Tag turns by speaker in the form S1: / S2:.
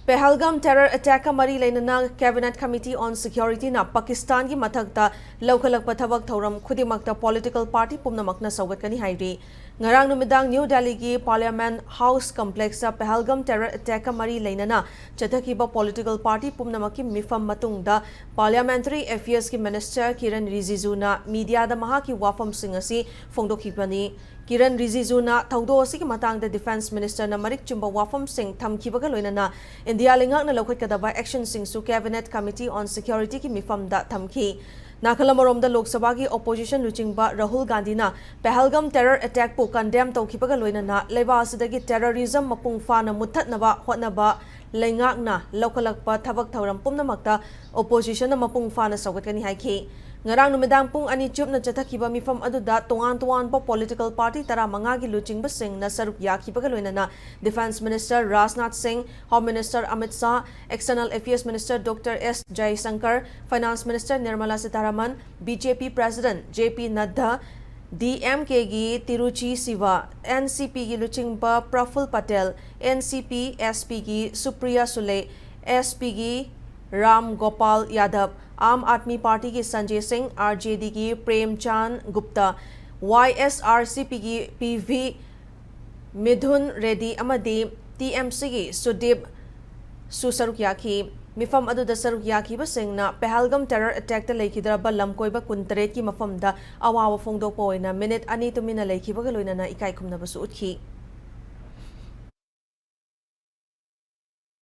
S1: Pahalgam terror attack mari lainana Cabinet Committee on Security na Pakistan ki mathakta laukalakpa thabak thoram khudimakta political party pumnamakna saugatkani hairi ngarang numidang New Delhi ki Parliament House Complex sa Pahalgam terror attack mari lainana chathakiba political party pumnamaki mifam matungda Parliamentary Affairs ki Minister Kiran Rijiju na media da mahaki wafam singasi phongdokhibani Kiran Rijiju na thaudo asiki matangda Defense Minister na marik chumba wafam sing thamkibaga loinana India lingak na lokhatkadaba action sing su Cabinet Committee on Security ki mifam da thamki Nakalamaromda Lok Sabha ki opposition luchingba Rahul Gandhi na Pahalgam terror attack po condemn tawkibaga loinana leba asidagi terrorism mapung fana muthatnaba hotnaba lengak na lokalakpa thabak thauram pumnamakta opposition na mapung fana saugatkani haiki Ngarang numidang pung ani chup na chathakiba mifam aduda tongan pa political party tara manga gi luchingba sing na saruk yakibaga loinana Defense Minister Rajnath Singh, Home Minister Amit Shah, External Affairs Minister Dr. S. Jaishankar, Finance Minister Nirmala Sitharaman, BJP President JP Nadda, DMK gi Tiruchi Siva, NCP gi luchingba Praful Patel, NCP SP gi Supriya Sule, SP gi Ram Gopal Yadav, Aam Aadmi Party ki Sanjay Singh, RJD ki Prem Chand Gupta, YSRCP ki PV Midhun Reddy amadi TMC ki Sudip Susaruk Yaki mifam aduda saruk yaki ba singna Pahalgam terror attack ta leikhidraba lamkoiba kuntaret ki mafamda awawa phongdokpa oina minute ani tumina leikhibaga loinana ikai khumna basu utkhi